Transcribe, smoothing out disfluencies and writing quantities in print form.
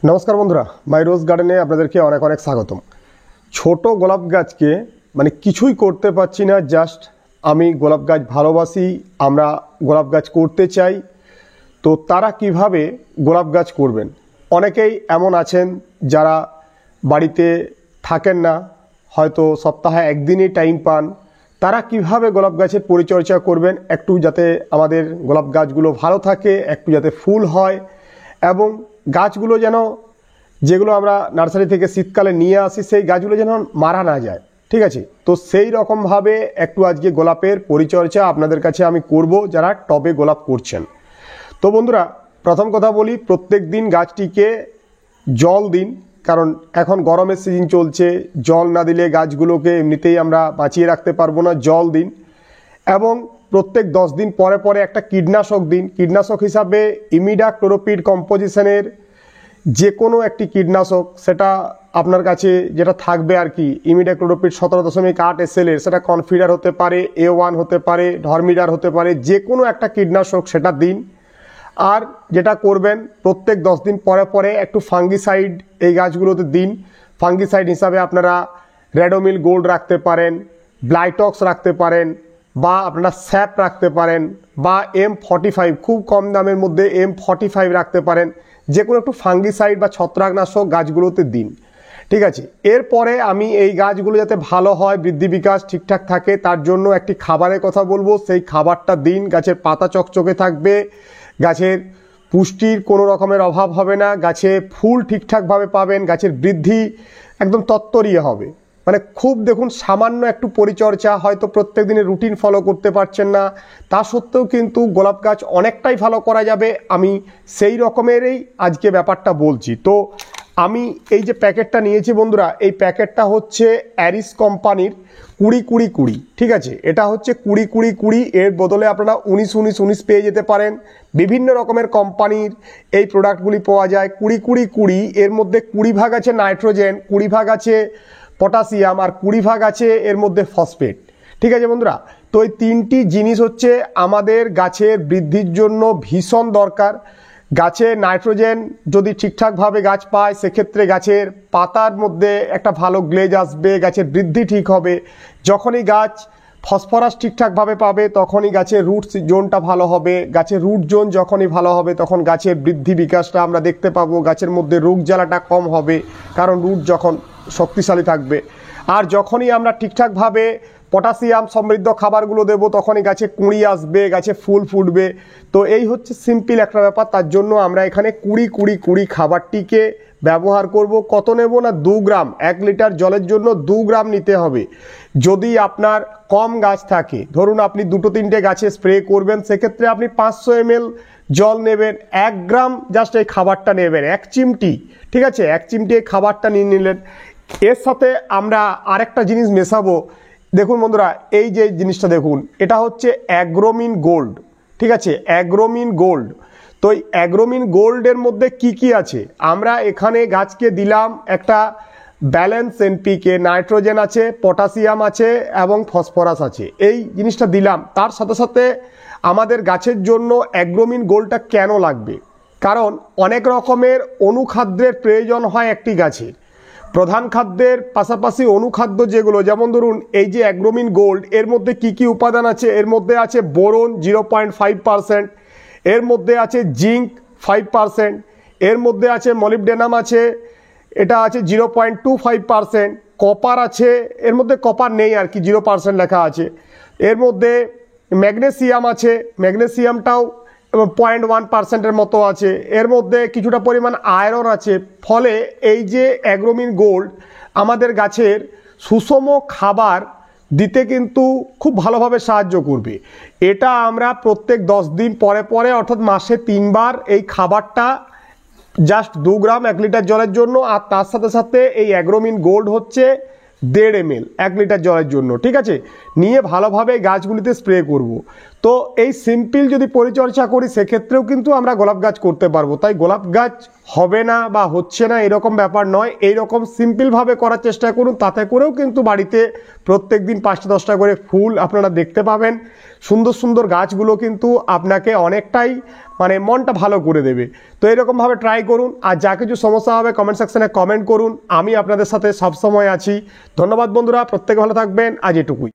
নমস্কার বন্ধুরা, মাই রোজ গার্ডেনে আপনাদেরকে অনেক অনেক স্বাগতম। ছোট গোলাপ গাছকে কিছুই করতে পারছি না, জাস্ট আমি গোলাপ গাছ ভালোবাসি, আমরা গোলাপ গাছ করতে চাই। তো তারা কিভাবে গোলাপ গাছ করবেন? অনেকেই এমন আছেন যারা বাড়িতে থাকেন না, হয়তো সপ্তাহে একদিনই টাইম পান। তারা কিভাবে গোলাপ গাছের পরিচর্যা করবেন, একটু যাতে আমাদের গোলাপ গাছগুলো ভালো থাকে, একটু যাতে ফুল হয় এবং গাছগুলো যেন, যেগুলো আমরা নার্সারি থেকে শীতকালে নিয়ে আসি, সেই গাছগুলো যেন মারা না যায়। ঠিক আছে, তো সেই রকমভাবে একটু আজকে গোলাপের পরিচর্যা আপনাদের কাছে আমি করব, যারা টবে গোলাপ করছেন। তো বন্ধুরা, প্রথম কথা বলি, প্রত্যেক দিন গাছটিকে জল দিন, কারণ এখন গরমের সিজন চলছে, জল না দিলে গাছগুলোকে এমনিতেই আমরা বাঁচিয়ে রাখতে পারবো না। জল দিন এবং প্রত্যেক 10 দিন পরে পরে একটা কীটনাশক দিন। কীটনাশক হিসাবে ইমিডাক্লোরোপিড কম্পোজিশনের যে কোনো একটি কীটনাশক, সেটা আপনার কাছে যেটা থাকবে আর কি, ইমিডাক্লোরোপিড 17.8 SL এর, সেটা কনফিডার হতে পারে, A1 হতে পারে, ধর্মিডার হতে পারে, যে কোনো একটা কীটনাশক সেটা দিন। আর যেটা করবেন, প্রত্যেক 10 দিন পরে পরে একটু ফাঙ্গিসাইড এই গাছগুলোতে দিন। ফাঙ্গিসাইড হিসাবে আপনারা রেডোমিল গোল্ড রাখতে পারেন, ব্লাইটক্স রাখতে পারেন, বা আপনারা স্যাপ রাখতে পারেন, বা M45 খুব কম দামের মধ্যে M45 রাখতে পারেন। যে কোনো একটু ফাঙ্গিসাইড বা ছত্রাকনাশক গাছগুলোতে দিন। ঠিক আছে, এরপরে আমি এই গাছগুলো যাতে ভালো হয়, বৃদ্ধি বিকাশ ঠিকঠাক থাকে, তার জন্য একটি খাবারের কথা বলবো। সেই খাবারটা দিন, গাছের পাতা চকচকে থাকবে, গাছের পুষ্টির কোনো রকমের অভাব হবে না, গাছে ফুল ঠিকঠাকভাবে পাবেন, গাছের বৃদ্ধি একদম তত্তরিয়ে হবে। খুব দেখুন, সামান্য একটু পরিচর্যা, হয়তো প্রত্যেক দিনের রুটিন ফলো করতে পারছেন না, তা সত্ত্বেও কিন্তু গোলাপ গাছ অনেকটাই ভালো করা যাবে। আমি সেই রকমেরই আজকে ব্যাপারটা বলছি। তো আমি এই যে প্যাকেটটা নিয়েছি বন্ধুরা, এই প্যাকেটটা হচ্ছে অ্যারিস কোম্পানির 20-20-20। ঠিক আছে, এটা হচ্ছে 20-20-20, এর বদলে আপনারা 19-19-19 পেয়ে যেতে পারেন। বিভিন্ন রকমের কোম্পানির এই প্রোডাক্টগুলি পাওয়া যায়। 20-20-20 এর মধ্যে 20 ভাগ আছে নাইট্রোজেন, 20 ভাগ আছে পটাশিয়াম, আর 20 ভাগ আছে এর মধ্যে ফসফেট। ঠিক আছে বন্ধুরা, তো এই তিনটি জিনিস হচ্ছে আমাদের গাছের বৃদ্ধির জন্য ভীষণ দরকার। গাছে নাইট্রোজেন যদি ঠিকঠাকভাবে গাছ পায়, সেক্ষেত্রে গাছের পাতার মধ্যে একটা ভালো গ্লেজ আসবে, গাছের বৃদ্ধি ঠিক হবে। যখনই গাছ ফসফরাস ঠিকঠাকভাবে পাবে, তখনই গাছের রুট জোনটা ভালো হবে। গাছের রুট জোন যখনই ভালো হবে, তখন গাছের বৃদ্ধি বিকাশটা আমরা দেখতে পাবো। গাছের মধ্যে রোগ জ্বালাটা কম হবে, কারণ রুট যখন শক্তিশালী থাকবে। আর যখনই আমরা ঠিকঠাকভাবে পটাশিয়াম সমৃদ্ধ খাবারগুলো দেবো, তখনই গাছে কুঁড়ি আসবে, গাছে ফুল ফুটবে। তো এই হচ্ছে সিম্পল একটা ব্যাপার। তার জন্য আমরা এখানে 20-20-20 খাবারটিকে ব্যবহার করব। কত নেব না, 2 গ্রাম। 1 লিটার জলের জন্য 2 গ্রাম নিতে হবে। যদি আপনার কম গাছ থাকে, ধরুন আপনি 2-3টে গাছে স্প্রে করবেন, সেক্ষেত্রে আপনি 500 ml জল নেবেন, 1 গ্রাম জাস্ট এই খাবারটা নেবেন, 1 চিমটি। ঠিক আছে, 1 চিমটি এই খাবারটা নিয়ে নিলেন। এর সাথে আমরা আরেকটা জিনিস মেশাবো। দেখুন বন্ধুরা, এই যে জিনিসটা দেখুন, এটা হচ্ছে অ্যাগ্রোমিন গোল্ড। ঠিক আছে, অ্যাগ্রোমিন গোল্ড। তো এই অ্যাগ্রোমিন গোল্ডের মধ্যে কি কি আছে, আমরা এখানে গাছকে দিলাম একটা ব্যালেন্স এনপিকে, নাইট্রোজেন আছে, পটাশিয়াম আছে এবং ফসফরাস আছে, এই জিনিসটা দিলাম। তার সাথে সাথে আমাদের গাছের জন্য অ্যাগ্রোমিন গোল্ডটা কেন লাগবে, কারণ অনেক রকমের অনুখাদ্যের প্রয়োজন হয় একটি গাছের। প্রধান খাদ্যের পাশাপাশি অনুখাদ্য যেগুলো, যেমন ধরুন এই যে অ্যাগ্রোমিন গোল্ড, এর মধ্যে কি কি উপাদান আছে, এর মধ্যে আছে বোরন 0.5%, এর মধ্যে আছে জিঙ্ক 5%, এর মধ্যে আছে মলিবডেনাম আছে, এটা আছে 0.25%, কপার আছে, এর মধ্যে কপার নেই আর কি, 0% লেখা আছে। এর মধ্যে ম্যাগনেসিয়াম আছে, ম্যাগনেসিয়ামটাও 0.1%-এর মতো আছে। এর মধ্যে কিছুটা পরিমাণ আয়রন আছে। ফলে এই যে অ্যাগ্রোমিন গোল্ড আমাদের গাছের সুষম খাবার দিতে কিন্তু খুব ভালোভাবে সাহায্য করবে। এটা আমরা প্রত্যেক 10 দিন পরে পরে, অর্থাৎ মাসে 3 বার এই খাবারটা, জাস্ট 2 গ্রাম 1 লিটার জলের জন্য, আর তার সাথে সাথে এই অ্যাগ্রোমিন গোল্ড হচ্ছে 1.5 ml 1 লিটার জলের জন্য। ঠিক আছে, নিয়ে ভালোভাবে গাছগুলিতে স্প্রে করব। তো এই সিম্পল যদি পরিচর্যা করি সেক্ষেত্রেও কিন্তু আমরা গোলাপ গাছ করতে পারবো। তাই গোলাপ গাছ হবে না বা হচ্ছে না এরকম ব্যাপার নয়, এইরকম সিম্পলভাবে করার চেষ্টা করুন, তাতে করেও কিন্তু বাড়িতে প্রত্যেক দিন 5টা 10টা করে ফুল আপনারা দেখতে পাবেন। সুন্দর সুন্দর গাছগুলো কিন্তু আপনাকে অনেকটাই মানে মনটা ভালো করে দেবে। তো এরকমভাবে ট্রাই করুন, আর যা কিছু সমস্যা হবে কমেন্ট সেকশনে কমেন্ট করুন, আমি আপনাদের সাথে সবসময় আছি। ধন্যবাদ বন্ধুরা, প্রত্যেকে ভালো থাকবেন, আজ এটুকুই।